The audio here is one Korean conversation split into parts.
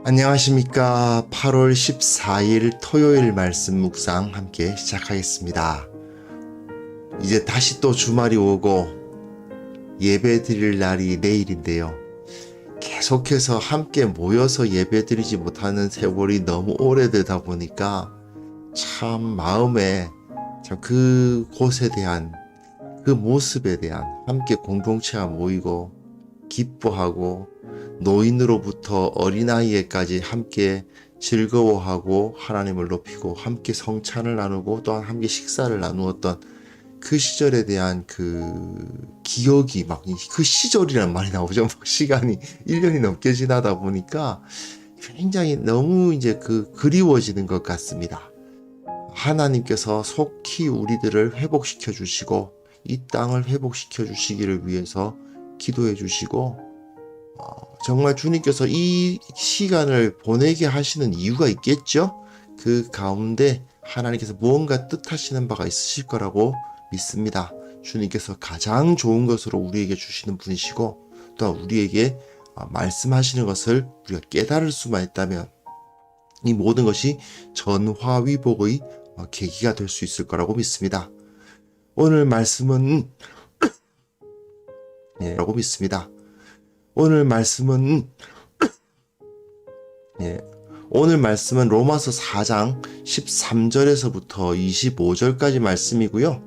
안녕하십니까. 8월 14일 토요일 말씀 묵상 함께 시작하겠습니다. 이제 다시 또 주말이 오고 예배 드릴 날이 내일인데요. 계속해서 함께 모여서 예배 드리지 못하는 세월이 너무 오래되다 보니까 참 마음에 참 그곳에 대한 그 모습에 대한 함께 공동체가 모이고 기뻐하고 노인으로부터 어린아이에까지 함께 즐거워하고 하나님을 높이고 함께 성찬을 나누고 또한 함께 식사를 나누었던 그 시절에 대한 그 기억이 막 그 시절이란 말이 나오죠. 막 시간이 1년이 넘게 지나다 보니까 굉장히 너무 이제 그리워지는 것 같습니다. 하나님께서 속히 우리들을 회복시켜 주시고 이 땅을 회복시켜 주시기를 위해서 기도해 주시고 정말 주님께서 이 시간을 보내게 하시는 이유가 있겠죠? 그 가운데 하나님께서 무언가 뜻하시는 바가 있으실 거라고 믿습니다. 주님께서 가장 좋은 것으로 우리에게 주시는 분이시고 또한 우리에게 말씀하시는 것을 우리가 깨달을 수만 있다면 이 모든 것이 전화위복의 계기가 될 수 있을 거라고 믿습니다. 오늘 말씀은 라고 믿습니다. 오늘 말씀은 로마서 4장 13절에서부터 25절까지 말씀이고요.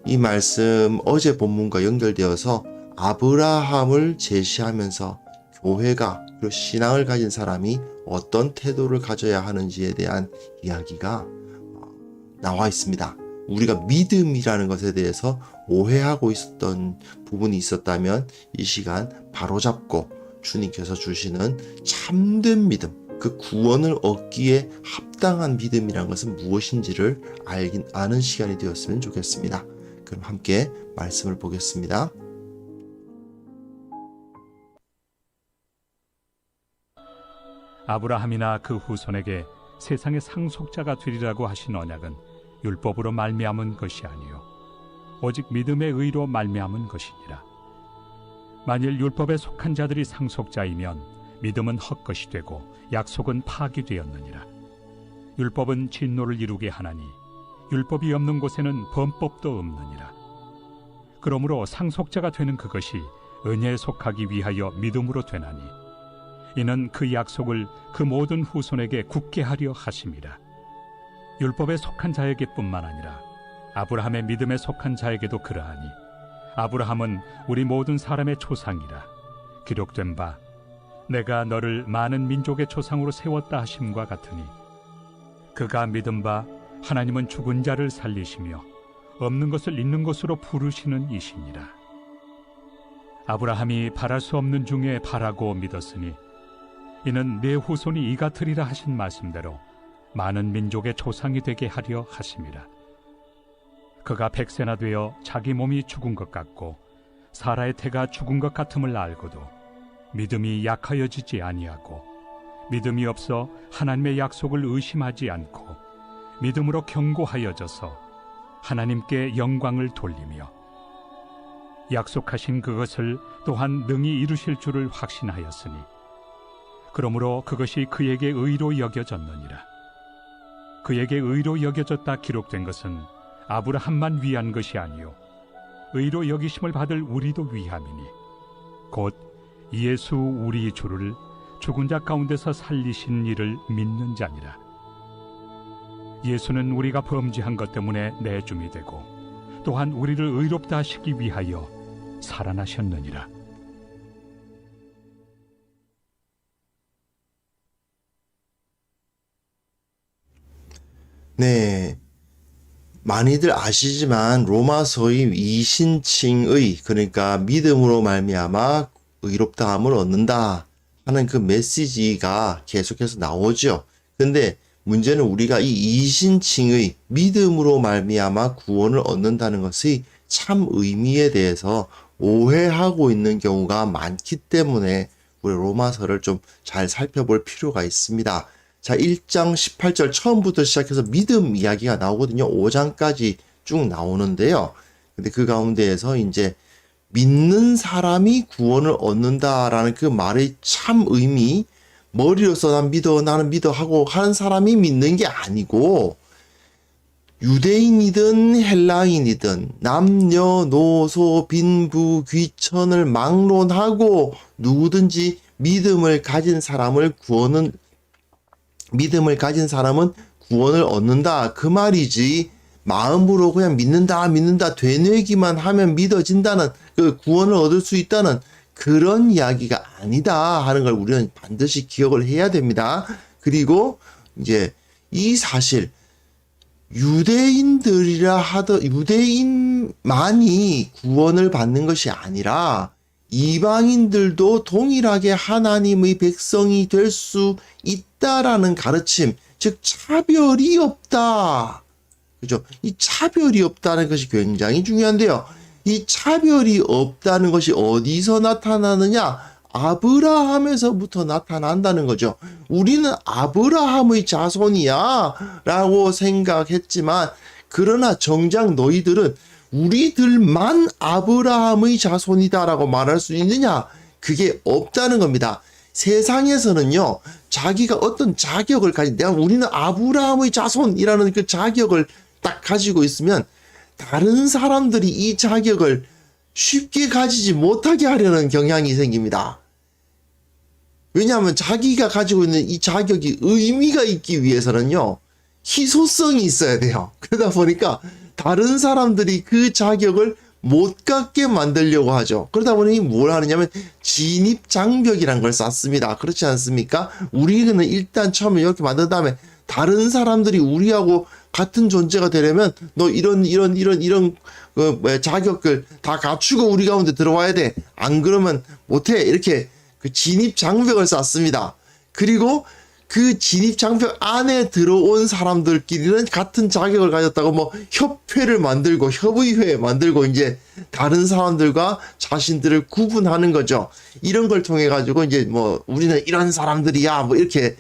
이 말씀 어제 본문과 연결되어서 아브라함을 제시하면서 교회가 그리고 신앙을 가진 사람이 어떤 태도를 가져야 하는지에 대한 이야기가 나와 있습니다. 우리가 믿음이라는 것에 대해서 오해하고 있었던 부분이 있었다면 이 시간 바로잡고 주님께서 주시는 참된 믿음, 그 구원을 얻기에 합당한 믿음이라는 것은 무엇인지를 아는 시간이 되었으면 좋겠습니다. 그럼 함께 말씀을 보겠습니다. 아브라함이나 그 후손에게 세상의 상속자가 되리라고 하신 언약은 율법으로 말미암은 것이 아니요 오직 믿음의 의로 말미암은 것이니라. 만일 율법에 속한 자들이 상속자이면 믿음은 헛것이 되고 약속은 파기되었느니라. 율법은 진노를 이루게 하나니 율법이 없는 곳에는 범법도 없느니라. 그러므로 상속자가 되는 그것이 은혜에 속하기 위하여 믿음으로 되나니 이는 그 약속을 그 모든 후손에게 굳게 하려 하심이라. 율법에 속한 자에게 뿐만 아니라 아브라함의 믿음에 속한 자에게도 그러하니 아브라함은 우리 모든 사람의 조상이라. 기록된 바 내가 너를 많은 민족의 조상으로 세웠다 하심과 같으니 그가 믿은 바 하나님은 죽은 자를 살리시며 없는 것을 있는 것으로 부르시는 이시니라. 아브라함이 바랄 수 없는 중에 바라고 믿었으니 이는 내 후손이 이 같으리라 하신 말씀대로 많은 민족의 조상이 되게 하려 하심이라. 그가 100세나 되어 자기 몸이 죽은 것 같고 사라의 태가 죽은 것 같음을 알고도 믿음이 약하여지지 아니하고 믿음이 없어 하나님의 약속을 의심하지 않고 믿음으로 견고하여져서 하나님께 영광을 돌리며 약속하신 그것을 또한 능히 이루실 줄을 확신하였으니 그러므로 그것이 그에게 의로 여겨졌느니라. 그에게 의로 여겨졌다 기록된 것은 아브라함만 위한 것이 아니요 의로 여기심을 받을 우리도 위함이니 곧 예수 우리 주를 죽은 자 가운데서 살리신 이를 믿는 자니라. 예수는 우리가 범죄한 것 때문에 내줌이 되고 또한 우리를 의롭다 하시기 위하여 살아나셨느니라. 네, 많이들 아시지만 로마서의 이신칭의 그러니까 믿음으로 말미암아 의롭다함을 얻는다 하는 그 메시지가 계속해서 나오죠. 근데 문제는 우리가 이 이신칭의 믿음으로 말미암아 구원을 얻는다는 것의 참 의미에 대해서 오해하고 있는 경우가 많기 때문에 우리 로마서를 좀 잘 살펴볼 필요가 있습니다. 자, 1장 18절 처음부터 시작해서 믿음 이야기가 나오거든요. 5장까지 쭉 나오는데요. 근데 그 가운데에서 이제 믿는 사람이 구원을 얻는다라는 그 말의 참 의미, 머리로서 난 믿어, 나는 믿어 하고 하는 사람이 믿는 게 아니고, 유대인이든 헬라인이든 남녀노소 빈부 귀천을 막론하고 누구든지 믿음을 가진 사람은 구원을 얻는다, 그 말이지. 마음으로 그냥 믿는다 되뇌기만 하면 믿어진다는, 그 구원을 얻을 수 있다는 그런 이야기가 아니다 하는 걸 우리는 반드시 기억을 해야 됩니다. 그리고 이제 이 사실, 유대인만이 구원을 받는 것이 아니라 이방인들도 동일하게 하나님의 백성이 될 수 있다라는 가르침, 즉 차별이 없다. 그죠? 이 차별이 없다는 것이 굉장히 중요한데요. 이 차별이 없다는 것이 어디서 나타나느냐? 아브라함에서부터 나타난다는 거죠. 우리는 아브라함의 자손이야 라고 생각했지만, 그러나 정작 너희들은 우리들만 아브라함의 자손이다 라고 말할 수 있느냐? 그게 없다는 겁니다. 세상에서는요, 자기가 어떤 자격을 우리는 아브라함의 자손이라는 그 자격을 딱 가지고 있으면 다른 사람들이 이 자격을 쉽게 가지지 못하게 하려는 경향이 생깁니다. 왜냐하면 자기가 가지고 있는 이 자격이 의미가 있기 위해서는요, 희소성이 있어야 돼요. 그러다 보니까 다른 사람들이 그 자격을 못 갖게 만들려고 하죠. 그러다 보니 뭘 하느냐면 진입장벽이란 걸 쌓습니다. 그렇지 않습니까? 우리는 일단 처음에 이렇게 만든 다음에 다른 사람들이 우리하고 같은 존재가 되려면 너 이런 자격을 다 갖추고 우리 가운데 들어와야 돼. 안 그러면 못해. 이렇게 그 진입 장벽을 쌓습니다. 그리고 그 진입 장벽 안에 들어온 사람들끼리는 같은 자격을 가졌다고 뭐 협회를 만들고 협의회 만들고 이제 다른 사람들과 자신들을 구분하는 거죠. 이런 걸 통해 가지고 이제 뭐 우리는 이런 사람들이야 뭐 이렇게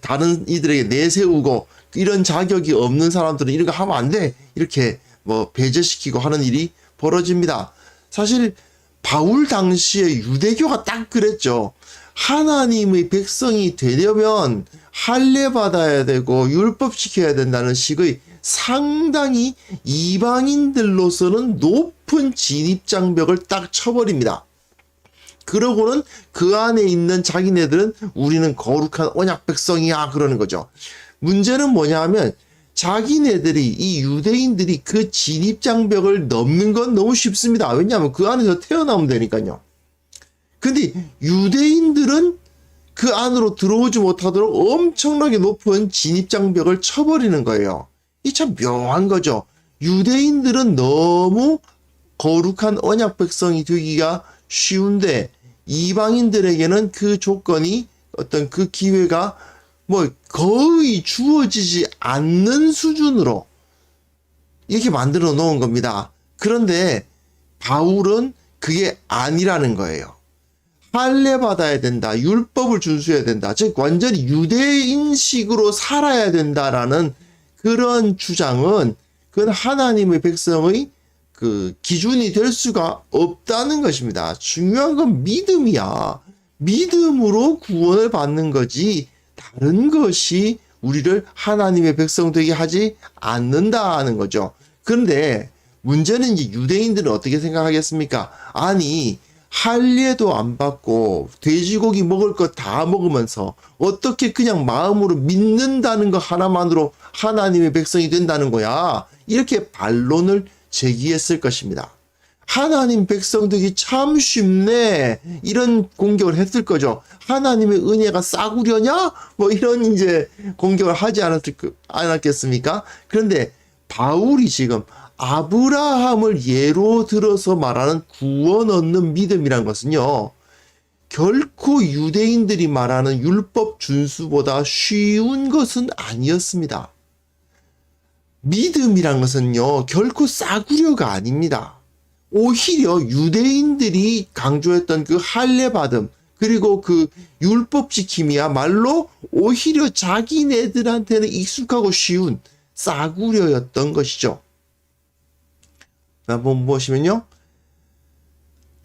다른 이들에게 내세우고, 이런 자격이 없는 사람들은 이런 거 하면 안 돼 이렇게 뭐 배제시키고 하는 일이 벌어집니다. 사실 바울 당시에 유대교가 딱 그랬죠. 하나님의 백성이 되려면 할례 받아야 되고 율법 지켜야 된다는 식의 상당히 이방인들로서는 높은 진입장벽을 딱 쳐버립니다. 그러고는 그 안에 있는 자기네들은 우리는 거룩한 언약 백성이야 그러는 거죠. 문제는 뭐냐 하면 자기네들이, 이 유대인들이 그 진입장벽을 넘는 건 너무 쉽습니다. 왜냐하면 그 안에서 태어나면 되니까요. 근데 유대인들은 그 안으로 들어오지 못하도록 엄청나게 높은 진입장벽을 쳐버리는 거예요. 이 참 묘한 거죠. 유대인들은 너무 거룩한 언약 백성이 되기가 쉬운데 이방인들에게는 그 조건이, 어떤 그 기회가 뭐 거의 주어지지 않는 수준으로 이렇게 만들어 놓은 겁니다. 그런데 바울은 그게 아니라는 거예요. 할례 받아야 된다, 율법을 준수해야 된다, 즉 완전히 유대인식으로 살아야 된다라는 그런 주장은 그건 하나님의 백성의 그 기준이 될 수가 없다는 것입니다. 중요한 건 믿음이야. 믿음으로 구원을 받는 거지 다른 것이 우리를 하나님의 백성 되게 하지 않는다는 거죠. 그런데 문제는 이제 유대인들은 어떻게 생각하겠습니까? 아니, 할례도 안 받고 돼지고기 먹을 거 다 먹으면서 어떻게 그냥 마음으로 믿는다는 거 하나만으로 하나님의 백성이 된다는 거야. 이렇게 반론을 제기했을 것입니다. 하나님 백성 되기 참 쉽네, 이런 공격을 했을 거죠. 하나님의 은혜가 싸구려냐? 뭐 이런 이제 공격을 하지 않았겠습니까? 그런데 바울이 지금 아브라함을 예로 들어서 말하는 구원 얻는 믿음이란 것은요, 결코 유대인들이 말하는 율법 준수보다 쉬운 것은 아니었습니다. 믿음이란 것은요, 결코 싸구려가 아닙니다. 오히려 유대인들이 강조했던 그 할례 받음, 그리고 그 율법 지킴이야말로 오히려 자기네들한테는 익숙하고 쉬운 싸구려였던 것이죠. 한번 보시면요,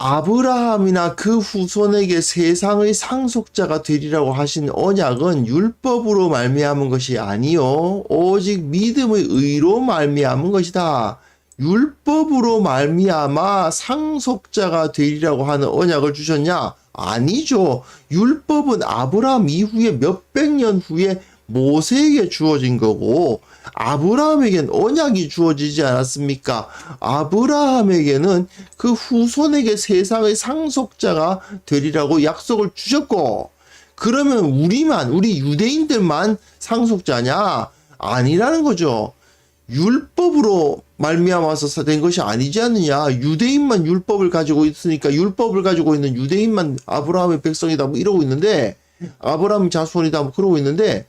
아브라함이나 그 후손에게 세상의 상속자가 되리라고 하신 언약은 율법으로 말미암은 것이 아니요 오직 믿음의 의로 말미암은 것이다. 율법으로 말미암아 상속자가 되리라고 하는 언약을 주셨냐? 아니죠. 율법은 아브라함 이후에 몇백 년 후에 모세에게 주어진 거고 아브라함에겐 언약이 주어지지 않았습니까? 아브라함에게는 그 후손에게 세상의 상속자가 되리라고 약속을 주셨고 그러면 우리 유대인들만 상속자냐? 아니라는 거죠. 율법으로 말미암아서 된 것이 아니지 않느냐. 유대인만 율법을 가지고 있으니까 율법을 가지고 있는 유대인만 아브라함의 백성이다 뭐 이러고 있는데 아브라함 자손이다 뭐 그러고 있는데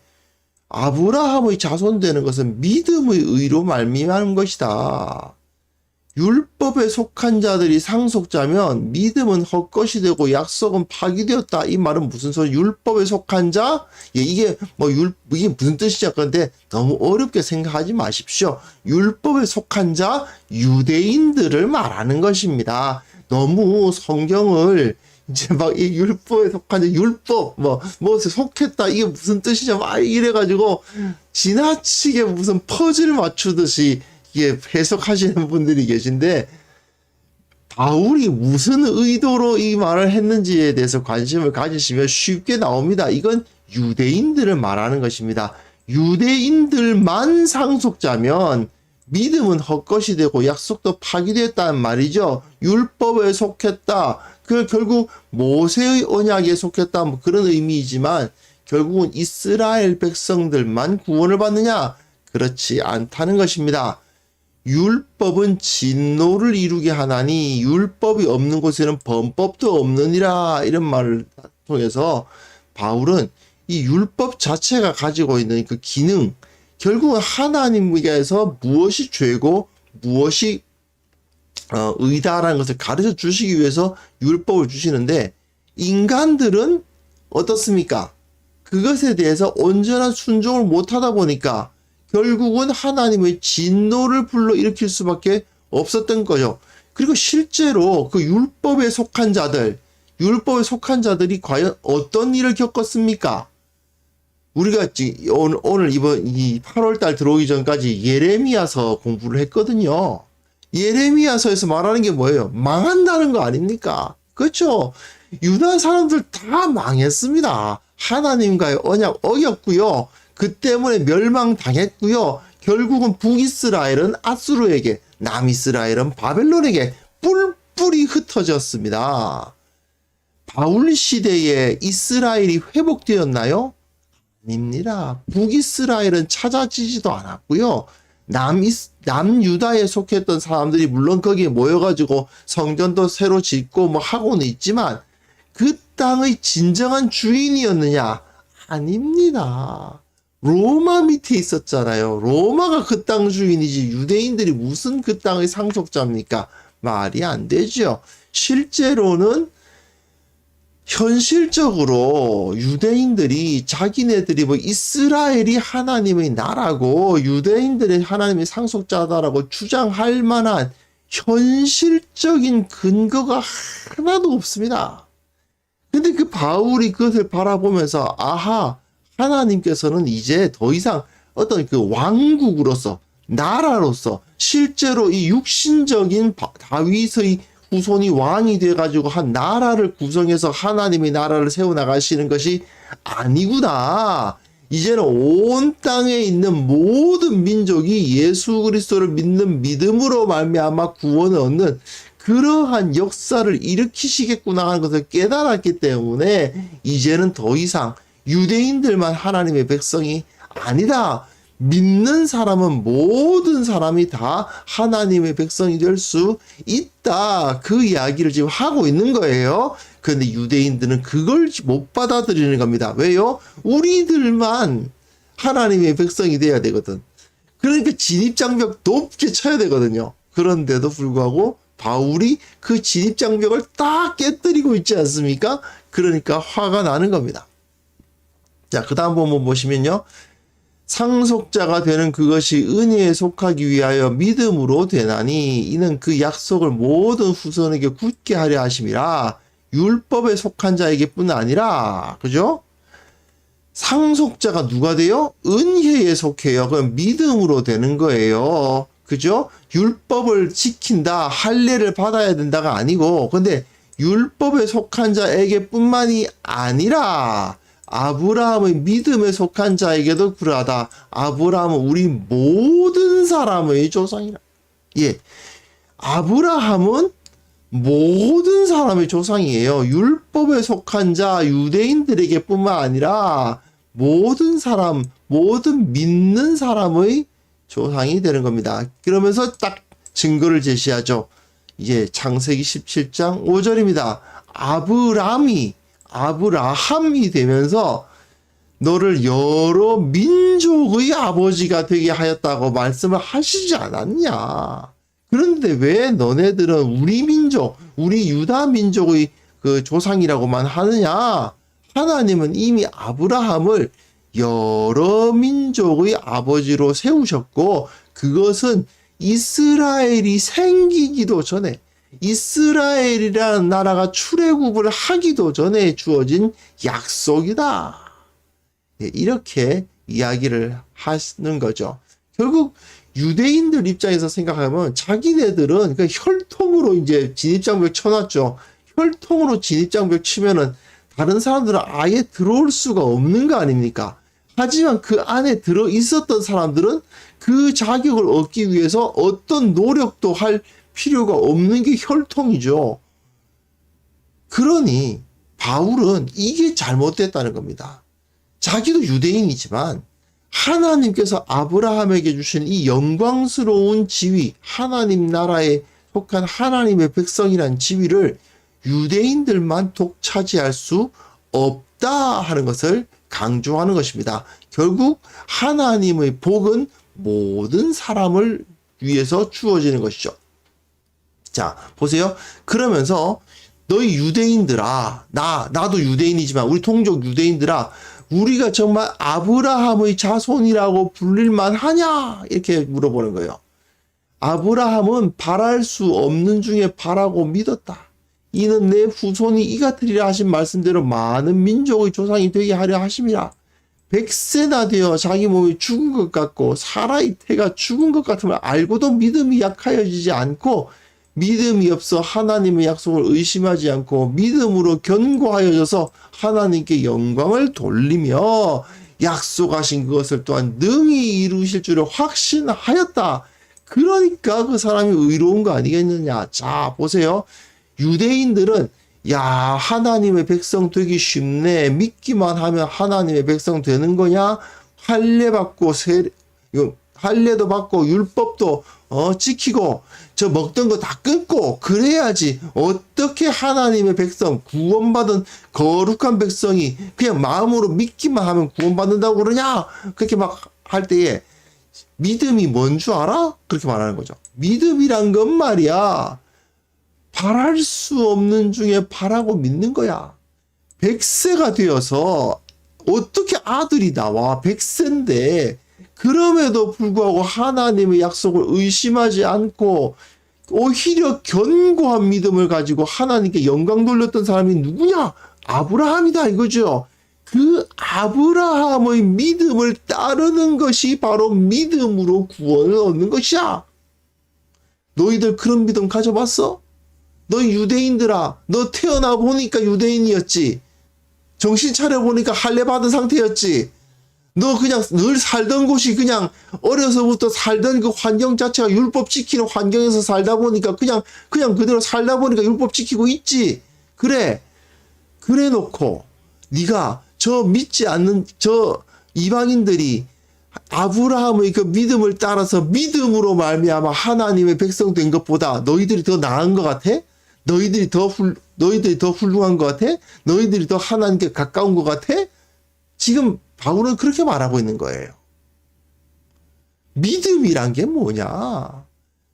아브라함의 자손 되는 것은 믿음의 의로 말미암은 것이다. 율법에 속한 자들이 상속자면 믿음은 헛것이 되고 약속은 파기되었다. 이 말은 무슨 소리? 율법에 속한 자? 예, 이게 무슨 뜻이냐? 그런데 너무 어렵게 생각하지 마십시오. 율법에 속한 자, 유대인들을 말하는 것입니다. 너무 성경을 이제 막 이 율법에 속한 자, 율법, 속했다. 이게 무슨 뜻이냐? 막 이래가지고 지나치게 무슨 퍼즐 맞추듯이 이게 해석하시는 분들이 계신데 바울이 무슨 의도로 이 말을 했는지에 대해서 관심을 가지시면 쉽게 나옵니다. 이건 유대인들을 말하는 것입니다. 유대인들만 상속자면 믿음은 헛것이 되고 약속도 파기되었다는 말이죠. 율법에 속했다. 그 결국 모세의 언약에 속했다. 뭐 그런 의미이지만 결국은 이스라엘 백성들만 구원을 받느냐? 그렇지 않다는 것입니다. 율법은 진노를 이루게 하나니 율법이 없는 곳에는 범법도 없느니라 이런 말을 통해서 바울은 이 율법 자체가 가지고 있는 그 기능 결국은 하나님께서 무엇이 죄고 무엇이 의다라는 것을 가르쳐 주시기 위해서 율법을 주시는데 인간들은 어떻습니까? 그것에 대해서 온전한 순종을 못하다 보니까 결국은 하나님의 진노를 불러일으킬 수밖에 없었던 거죠. 그리고 실제로 그 율법에 속한 자들이 과연 어떤 일을 겪었습니까? 우리가 오늘 이번 이 8월달 들어오기 전까지 예레미야서 공부를 했거든요. 예레미야서에서 말하는 게 뭐예요? 망한다는 거 아닙니까? 그렇죠? 유다 사람들 다 망했습니다. 하나님과의 언약 어겼고요. 그 때문에 멸망당했고요. 결국은 북이스라엘은 아수르에게, 남이스라엘은 바벨론에게 뿔뿔이 흩어졌습니다. 바울 시대에 이스라엘이 회복되었나요? 아닙니다. 북이스라엘은 찾아지지도 않았고요. 남유다에 속했던 사람들이 물론 거기에 모여가지고 성전도 새로 짓고 뭐 하고는 있지만 그 땅의 진정한 주인이었느냐? 아닙니다. 로마 밑에 있었잖아요. 로마가 그 땅 주인이지 유대인들이 무슨 그 땅의 상속자입니까? 말이 안 되죠. 실제로는 현실적으로 유대인들이 자기네들이 이스라엘이 하나님의 나라고 유대인들이 하나님의 상속자다라고 주장할 만한 현실적인 근거가 하나도 없습니다. 근데 그 바울이 그것을 바라보면서 아하, 하나님께서는 이제 더 이상 어떤 그 왕국으로서 나라로서 실제로 이 육신적인 다윗의 후손이 왕이 돼가지고 한 나라를 구성해서 하나님의 나라를 세워나가시는 것이 아니구나. 이제는 온 땅에 있는 모든 민족이 예수 그리스도를 믿는 믿음으로 말미암아 구원을 얻는 그러한 역사를 일으키시겠구나 하는 것을 깨달았기 때문에 이제는 더 이상 유대인들만 하나님의 백성이 아니다. 믿는 사람은 모든 사람이 다 하나님의 백성이 될 수 있다. 그 이야기를 지금 하고 있는 거예요. 그런데 유대인들은 그걸 못 받아들이는 겁니다. 왜요? 우리들만 하나님의 백성이 돼야 되거든. 그러니까 진입장벽 높게 쳐야 되거든요. 그런데도 불구하고 바울이 그 진입장벽을 딱 깨뜨리고 있지 않습니까? 그러니까 화가 나는 겁니다. 자, 그 다음 한번 보시면요. 상속자가 되는 그것이 은혜에 속하기 위하여 믿음으로 되나니 이는 그 약속을 모든 후손에게 굳게 하려 하심이라. 율법에 속한 자에게뿐 아니라, 그죠? 상속자가 누가 돼요? 은혜에 속해요. 그럼 믿음으로 되는 거예요. 그죠? 율법을 지킨다, 할례를 받아야 된다가 아니고, 근데 율법에 속한 자에게뿐만이 아니라 아브라함의 믿음에 속한 자에게도 그러하다. 아브라함은 우리 모든 사람의 조상이라. 예, 아브라함은 모든 사람의 조상이에요. 율법에 속한 자 유대인들에게뿐만 아니라 모든 사람, 모든 믿는 사람의 조상이 되는 겁니다. 그러면서 딱 증거를 제시하죠. 이제 창세기 17장 5절입니다. 아브라함이 되면서 너를 여러 민족의 아버지가 되게 하였다고 말씀을 하시지 않았냐. 그런데 왜 너네들은 우리 민족, 우리 유다 민족의 그 조상이라고만 하느냐? 하나님은 이미 아브라함을 여러 민족의 아버지로 세우셨고, 그것은 이스라엘이 생기기도 전에, 이스라엘이라는 나라가 출애굽을 하기도 전에 주어진 약속이다. 이렇게 이야기를 하는 거죠. 결국 유대인들 입장에서 생각하면 자기네들은 그 혈통으로 이제 진입장벽 쳐놨죠. 혈통으로 진입장벽 치면은 다른 사람들은 아예 들어올 수가 없는 거 아닙니까? 하지만 그 안에 들어 있었던 사람들은 그 자격을 얻기 위해서 어떤 노력도 할 필요가 없는 게 혈통이죠. 그러니 바울은 이게 잘못됐다는 겁니다. 자기도 유대인이지만 하나님께서 아브라함에게 주신 이 영광스러운 지위, 하나님 나라에 속한 하나님의 백성이란 지위를 유대인들만 독차지할 수 없다 하는 것을 강조하는 것입니다. 결국 하나님의 복은 모든 사람을 위해서 주어지는 것이죠. 자, 보세요. 그러면서 너희 유대인들아, 나도 유대인이지만 우리 통족 유대인들아, 우리가 정말 아브라함의 자손이라고 불릴만 하냐? 이렇게 물어보는 거예요. 아브라함은 바랄 수 없는 중에 바라고 믿었다. 이는 내 후손이 이 같으리라 하신 말씀대로 많은 민족의 조상이 되게 하려 하심이라. 100세나 되어 자기 몸이 죽은 것 같고 사라의 태가 죽은 것 같음을 알고도 믿음이 약하여지지 않고, 믿음이 없어 하나님의 약속을 의심하지 않고 믿음으로 견고하여져서 하나님께 영광을 돌리며 약속하신 그것을 또한 능히 이루실 줄을 확신하였다. 그러니까 그 사람이 의로운 거 아니겠느냐. 자, 보세요. 유대인들은 야, 하나님의 백성 되기 쉽네. 믿기만 하면 하나님의 백성 되는 거냐? 할례 받고 할례도 받고 율법도 지키고 저 먹던 거 다 끊고 그래야지 어떻게 하나님의 백성, 구원받은 거룩한 백성이 그냥 마음으로 믿기만 하면 구원받는다고 그러냐? 그렇게 막 할 때에 믿음이 뭔 줄 알아? 그렇게 말하는 거죠. 믿음이란 건 말이야, 바랄 수 없는 중에 바라고 믿는 거야. 100세가 되어서 어떻게 아들이 나와? 100세인데 그럼에도 불구하고 하나님의 약속을 의심하지 않고 오히려 견고한 믿음을 가지고 하나님께 영광 돌렸던 사람이 누구냐? 아브라함이다 이거죠. 그 아브라함의 믿음을 따르는 것이 바로 믿음으로 구원을 얻는 것이야. 너희들 그런 믿음 가져봤어? 너희 유대인들아, 너 태어나 보니까 유대인이었지. 정신 차려 보니까 할례 받은 상태였지. 너 그냥 늘 살던 곳이 그냥 어려서부터 살던 그 환경 자체가 율법 지키는 환경에서 살다 보니까 그냥 그대로 살다 보니까 율법 지키고 있지. 그래 놓고 네가 저 믿지 않는 저 이방인들이 아브라함의 그 믿음을 따라서 믿음으로 말미암아 하나님의 백성 된 것보다 너희들이 더 나은 것 같아? 너희들이 더 훌륭한 것 같아? 너희들이 더 하나님께 가까운 것 같아? 지금 바울은 그렇게 말하고 있는 거예요. 믿음이란 게 뭐냐?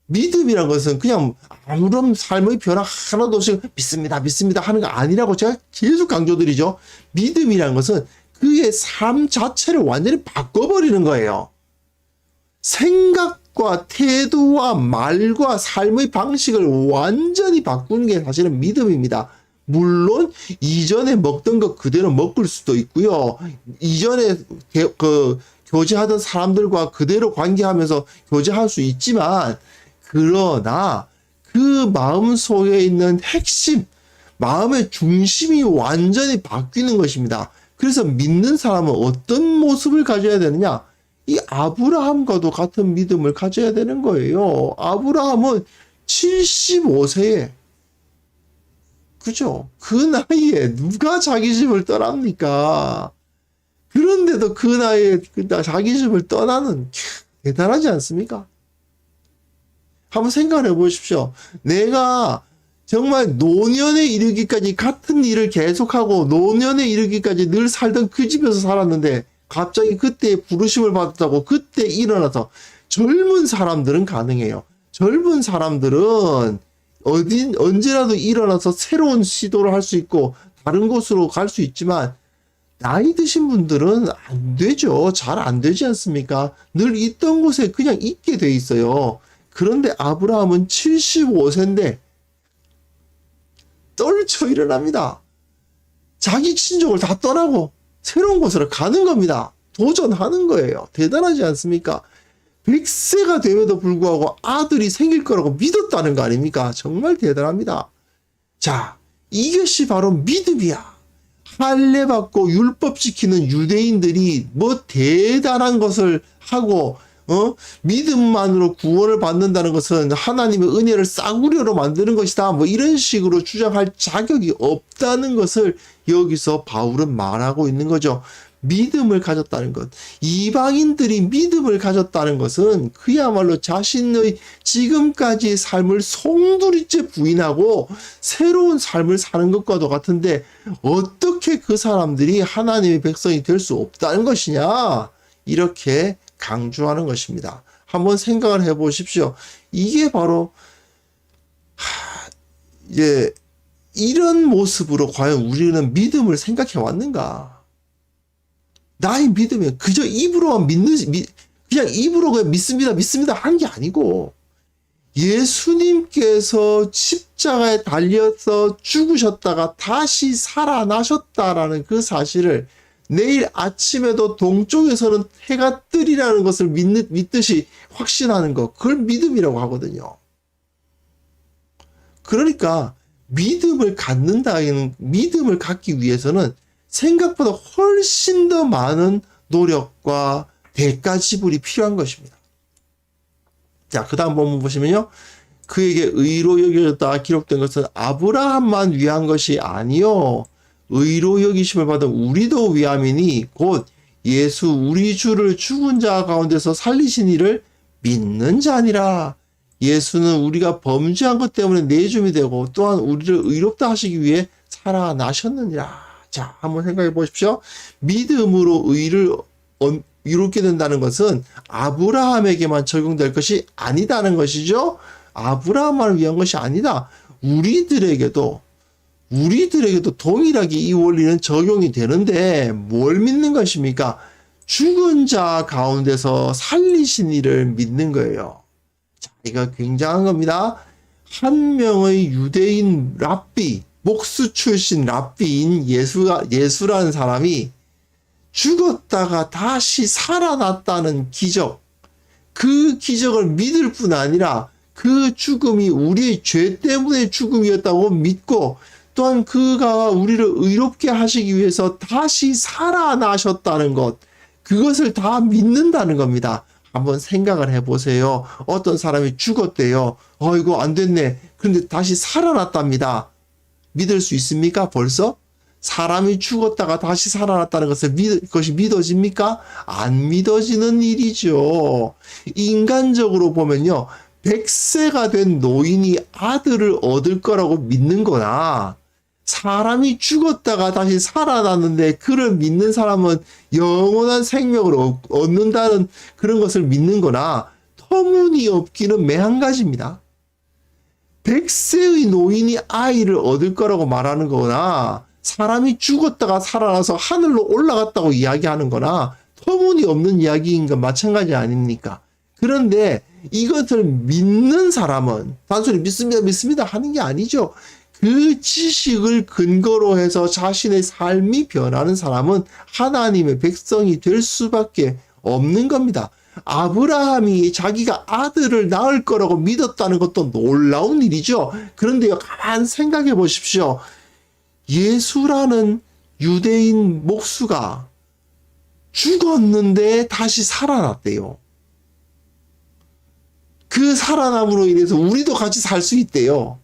믿음이란 것은 그냥 아무런 삶의 변화 하나도 없이 믿습니다 하는 거 아니라고 제가 계속 강조드리죠. 믿음이란 것은 그의 삶 자체를 완전히 바꿔버리는 거예요. 생각과 태도와 말과 삶의 방식을 완전히 바꾸는 게 사실은 믿음입니다. 물론 이전에 먹던 것 그대로 먹을 수도 있고요. 이전에 교제하던 사람들과 그대로 관계하면서 교제할 수 있지만, 그러나 그 마음 속에 있는 핵심, 마음의 중심이 완전히 바뀌는 것입니다. 그래서 믿는 사람은 어떤 모습을 가져야 되느냐? 이 아브라함과도 같은 믿음을 가져야 되는 거예요. 아브라함은 75세에, 그죠? 그 나이에 누가 자기 집을 떠납니까? 그런데도 그 나이에 자기 집을 떠나는, 대단하지 않습니까? 한번 생각해 보십시오. 내가 정말 노년에 이르기까지 같은 일을 계속하고 노년에 이르기까지 늘 살던 그 집에서 살았는데 갑자기 그때 부르심을 받았다고 그때 일어나서, 젊은 사람들은 가능해요. 젊은 사람들은 언제라도 일어나서 새로운 시도를 할 수 있고 다른 곳으로 갈 수 있지만, 나이 드신 분들은 안 되죠. 잘 안 되지 않습니까? 늘 있던 곳에 그냥 있게 돼 있어요. 그런데 아브라함은 75세인데 떨쳐 일어납니다. 자기 친족을 다 떠나고 새로운 곳으로 가는 겁니다. 도전하는 거예요. 대단하지 않습니까? 100세가 됨에도 불구하고 아들이 생길 거라고 믿었다는 거 아닙니까? 정말 대단합니다. 자, 이것이 바로 믿음이야. 할례 받고 율법 지키는 유대인들이 뭐 대단한 것을 하고 믿음만으로 구원을 받는다는 것은 하나님의 은혜를 싸구려로 만드는 것이다, 뭐 이런 식으로 주장할 자격이 없다는 것을 여기서 바울은 말하고 있는 거죠. 믿음을 가졌다는 것, 이방인들이 믿음을 가졌다는 것은 그야말로 자신의 지금까지의 삶을 송두리째 부인하고 새로운 삶을 사는 것과도 같은데, 어떻게 그 사람들이 하나님의 백성이 될 수 없다는 것이냐, 이렇게 강조하는 것입니다. 한번 생각을 해 보십시오. 이게 바로 이제 이런 모습으로 과연 우리는 믿음을 생각해 왔는가? 나의 믿음이 그저 입으로만 그냥 입으로 그냥 믿습니다 하는 게 아니고, 예수님께서 십자가에 달려서 죽으셨다가 다시 살아나셨다라는 그 사실을 내일 아침에도 동쪽에서는 해가 뜨리라는 것을 믿듯이 확신하는 것, 그걸 믿음이라고 하거든요. 그러니까 믿음을 갖기 위해서는 생각보다 훨씬 더 많은 노력과 대가 지불이 필요한 것입니다. 자, 그 다음 본문 보시면요. 그에게 의로 여겨졌다 기록된 것은 아브라함만 위한 것이 아니요 의로 여기심을 받은 우리도 위함이니 곧 예수 우리 주를 죽은 자 가운데서 살리신 이를 믿는 자니라. 예수는 우리가 범죄한 것 때문에 내줌이 되고 또한 우리를 의롭다 하시기 위해 살아나셨느니라. 자, 한번 생각해 보십시오. 믿음으로 의를 이롭게 된다는 것은 아브라함에게만 적용될 것이 아니다는 것이죠. 아브라함만을 위한 것이 아니다. 우리들에게도 동일하게 이 원리는 적용이 되는데, 뭘 믿는 것입니까? 죽은 자 가운데서 살리신 이를 믿는 거예요. 자, 이거 굉장한 겁니다. 한 명의 유대인 랍비, 목수 출신 랍비인 예수라는 사람이 죽었다가 다시 살아났다는 기적, 그 기적을 믿을 뿐 아니라 그 죽음이 우리의 죄 때문에 죽음이었다고 믿고, 또한 그가 우리를 의롭게 하시기 위해서 다시 살아나셨다는 것, 그것을 다 믿는다는 겁니다. 한번 생각을 해보세요. 어떤 사람이 죽었대요. 이거 안 됐네. 그런데 다시 살아났답니다. 믿을 수 있습니까? 벌써? 사람이 죽었다가 다시 살아났다는 그것이 믿어집니까? 안 믿어지는 일이죠. 인간적으로 보면요, 100세가 된 노인이 아들을 얻을 거라고 믿는 거나, 사람이 죽었다가 다시 살아났는데 그를 믿는 사람은 영원한 생명을 얻는다는 그런 것을 믿는 거나, 터무니없기는 매한가지입니다. 100세의 노인이 아이를 얻을 거라고 말하는 거나, 사람이 죽었다가 살아나서 하늘로 올라갔다고 이야기하는 거나 터무니없는 이야기인 건 마찬가지 아닙니까? 그런데 이것을 믿는 사람은 단순히 믿습니다, 믿습니다 하는 게 아니죠. 그 지식을 근거로 해서 자신의 삶이 변하는 사람은 하나님의 백성이 될 수밖에 없는 겁니다. 아브라함이 자기가 아들을 낳을 거라고 믿었다는 것도 놀라운 일이죠. 그런데요, 가만 생각해 보십시오. 예수라는 유대인 목수가 죽었는데 다시 살아났대요. 그 살아남으로 인해서 우리도 같이 살 수 있대요.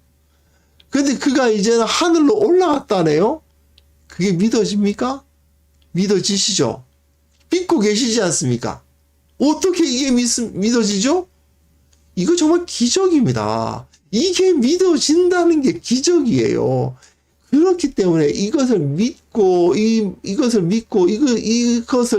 근데 그가 이제는 하늘로 올라갔다네요. 그게 믿어집니까? 믿어지시죠? 믿고 계시지 않습니까? 어떻게 이게 믿어지죠? 이거 정말 기적입니다. 이게 믿어진다는 게 기적이에요. 그렇기 때문에 이것을 믿고 이것을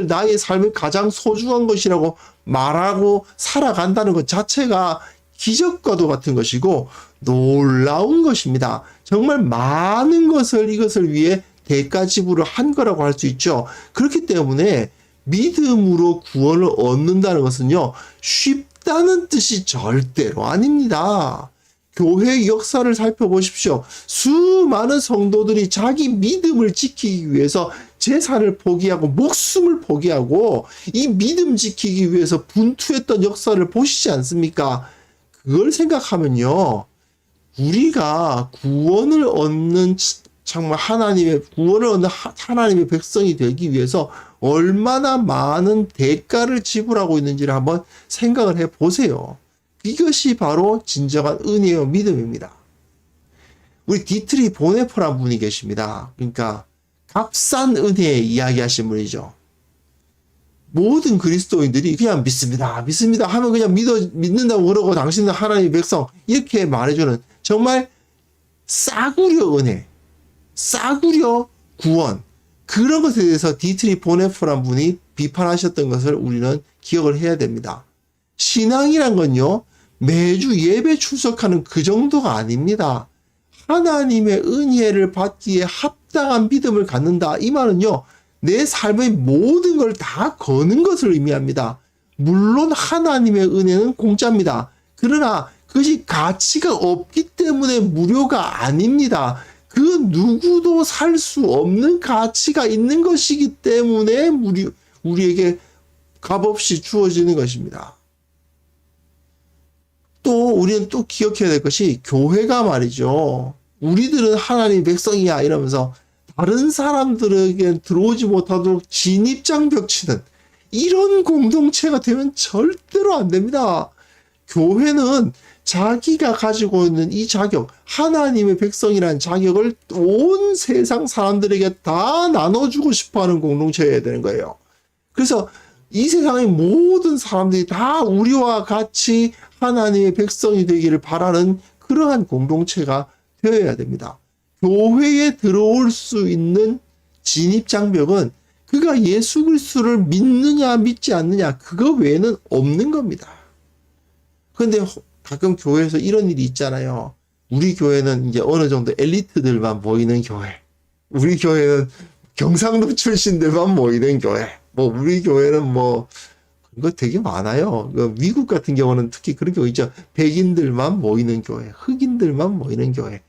나의 삶의 가장 소중한 것이라고 말하고 살아간다는 것 자체가 기적과도 같은 것이고 놀라운 것입니다. 정말 많은 것을 이것을 위해 대가 지불을 한 거라고 할 수 있죠. 그렇기 때문에 믿음으로 구원을 얻는다는 것은요, 쉽다는 뜻이 절대로 아닙니다. 교회의 역사를 살펴보십시오. 수많은 성도들이 자기 믿음을 지키기 위해서 재산을 포기하고 목숨을 포기하고 이 믿음 지키기 위해서 분투했던 역사를 보시지 않습니까? 그걸 생각하면요, 우리가 구원을 얻는 정말 구원을 얻는 하나님의 백성이 되기 위해서 얼마나 많은 대가를 지불하고 있는지를 한번 생각을 해 보세요. 이것이 바로 진정한 은혜와 믿음입니다. 우리 디트리 보네퍼라는 분이 계십니다. 그러니까 값싼 은혜 이야기하신 분이죠. 모든 그리스도인들이 그냥 믿습니다, 믿습니다 하면 그냥 믿는다고 그러고 당신은 하나님의 백성 이렇게 말해주는 정말 싸구려 은혜, 싸구려 구원, 그런 것에 대해서 디트리 보네퍼라는 분이 비판하셨던 것을 우리는 기억을 해야 됩니다. 신앙이란 건요, 매주 예배 출석하는 그 정도가 아닙니다. 하나님의 은혜를 받기에 합당한 믿음을 갖는다. 이 말은요, 내 삶의 모든 걸 다 거는 것을 의미합니다. 물론 하나님의 은혜는 공짜입니다. 그러나 그것이 가치가 없기 때문에 무료가 아닙니다. 그 누구도 살 수 없는 가치가 있는 것이기 때문에 우리에게 값없이 주어지는 것입니다. 또 우리는 또 기억해야 될 것이 교회가 말이죠. 우리들은 하나님의 백성이야 이러면서 다른 사람들에게 들어오지 못하도록 진입장벽 치는 이런 공동체가 되면 절대로 안 됩니다. 교회는 자기가 가지고 있는 이 자격, 하나님의 백성이라는 자격을 온 세상 사람들에게 다 나눠주고 싶어하는 공동체여야 되는 거예요. 그래서 이 세상의 모든 사람들이 다 우리와 같이 하나님의 백성이 되기를 바라는 그러한 공동체가 되어야 됩니다. 교회에 들어올 수 있는 진입장벽은 그가 예수 그리스도를 믿느냐 믿지 않느냐 그거 외에는 없는 겁니다. 그런데 가끔 교회에서 이런 일이 있잖아요. 우리 교회는 이제 어느 정도 엘리트들만 모이는 교회. 우리 교회는 경상도 출신들만 모이는 교회. 우리 교회는 그거 되게 많아요. 미국 같은 경우는 특히 그런 경우 있죠. 백인들만 모이는 교회, 흑인들만 모이는 교회.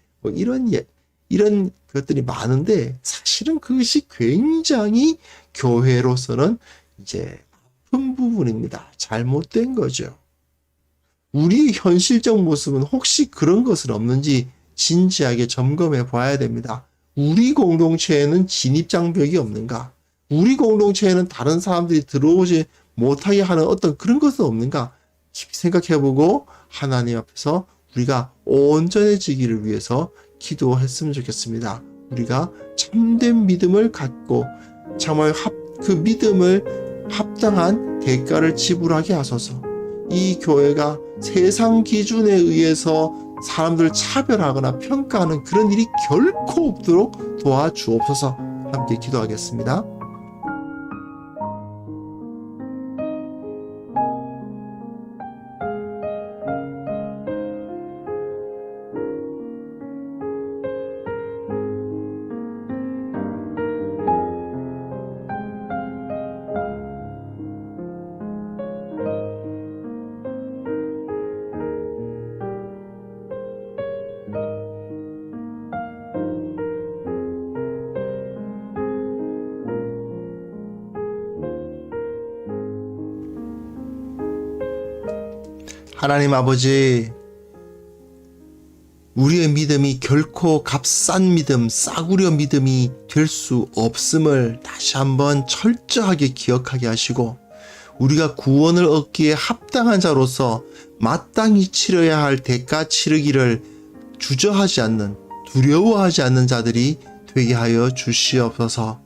이런 것들이 많은데 사실은 그것이 굉장히 교회로서는 이제 아픈 부분입니다. 잘못된 거죠. 우리의 현실적 모습은 혹시 그런 것은 없는지 진지하게 점검해 봐야 됩니다. 우리 공동체에는 진입장벽이 없는가? 우리 공동체에는 다른 사람들이 들어오지 못하게 하는 어떤 그런 것은 없는가? 깊이 생각해보고 하나님 앞에서 우리가 온전해지기를 위해서 기도했으면 좋겠습니다. 우리가 참된 믿음을 갖고 정말 그 믿음을 합당한 대가를 지불하게 하소서. 이 교회가 세상 기준에 의해서 사람들을 차별하거나 평가하는 그런 일이 결코 없도록 도와주옵소서. 함께 기도하겠습니다. 하나님 아버지, 우리의 믿음이 결코 값싼 믿음, 싸구려 믿음이 될 수 없음을 다시 한번 철저하게 기억하게 하시고, 우리가 구원을 얻기에 합당한 자로서 마땅히 치러야 할 대가 치르기를 주저하지 않는, 두려워하지 않는 자들이 되게 하여 주시옵소서.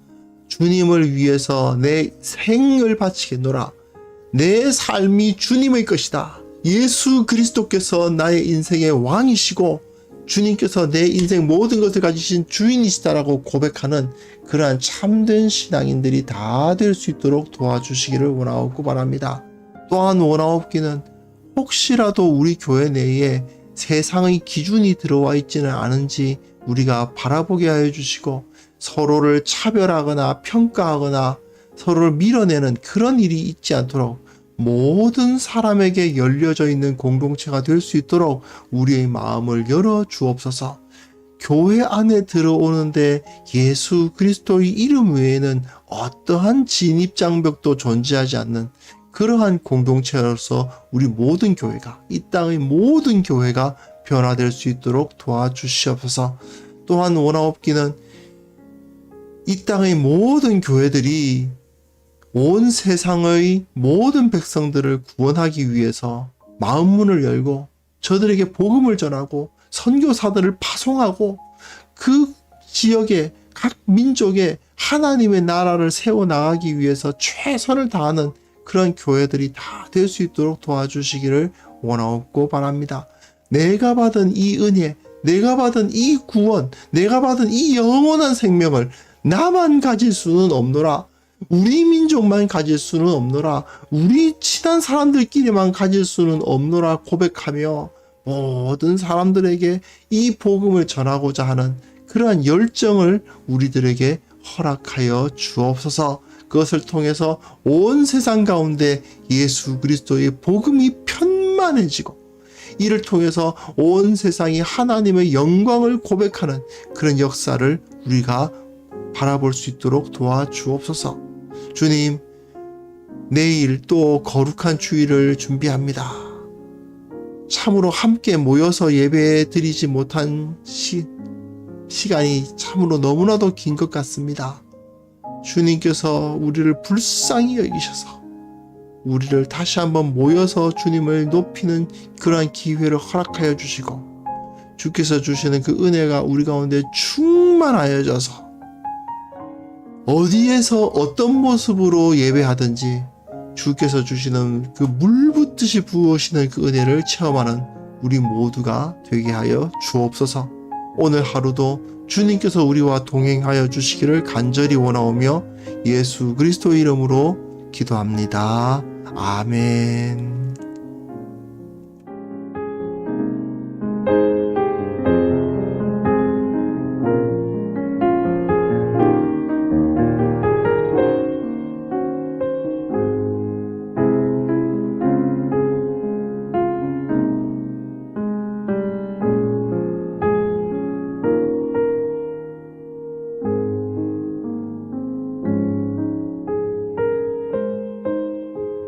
주님을 위해서 내 생을 바치겠노라. 내 삶이 주님의 것이다. 예수 그리스도께서 나의 인생의 왕이시고 주님께서 내 인생 모든 것을 가지신 주인이시다라고 고백하는 그러한 참된 신앙인들이 다 될 수 있도록 도와주시기를 원하옵고 바랍니다. 또한 원하옵기는 혹시라도 우리 교회 내에 세상의 기준이 들어와 있지는 않은지 우리가 바라보게 하여 주시고, 서로를 차별하거나 평가하거나 서로를 밀어내는 그런 일이 있지 않도록 모든 사람에게 열려져 있는 공동체가 될 수 있도록 우리의 마음을 열어 주옵소서. 교회 안에 들어오는데 예수 그리스도의 이름 외에는 어떠한 진입장벽도 존재하지 않는 그러한 공동체로서 우리 모든 교회가, 이 땅의 모든 교회가 변화될 수 있도록 도와주시옵소서. 또한 원하옵기는 이 땅의 모든 교회들이 온 세상의 모든 백성들을 구원하기 위해서 마음문을 열고 저들에게 복음을 전하고 선교사들을 파송하고 그 지역에 각 민족에 하나님의 나라를 세워나가기 위해서 최선을 다하는 그런 교회들이 다 될 수 있도록 도와주시기를 원하옵고 바랍니다. 내가 받은 이 은혜, 내가 받은 이 구원, 내가 받은 이 영원한 생명을 나만 가질 수는 없노라. 우리 민족만 가질 수는 없노라. 우리 친한 사람들끼리만 가질 수는 없노라 고백하며 모든 사람들에게 이 복음을 전하고자 하는 그러한 열정을 우리들에게 허락하여 주옵소서. 그것을 통해서 온 세상 가운데 예수 그리스도의 복음이 편만해지고, 이를 통해서 온 세상이 하나님의 영광을 고백하는 그런 역사를 우리가 바라볼 수 있도록 도와주옵소서. 주님, 내일 또 거룩한 주일을 준비합니다. 참으로 함께 모여서 예배 드리지 못한 시간이 참으로 너무나도 긴 것 같습니다. 주님께서 우리를 불쌍히 여기셔서 우리를 다시 한번 모여서 주님을 높이는 그러한 기회를 허락하여 주시고, 주께서 주시는 그 은혜가 우리 가운데 충만하여져서 어디에서 어떤 모습으로 예배하든지 주께서 주시는 그 물붓듯이 부으시는 그 은혜를 체험하는 우리 모두가 되게 하여 주옵소서. 오늘 하루도 주님께서 우리와 동행하여 주시기를 간절히 원하오며 예수 그리스도의 이름으로 기도합니다. 아멘.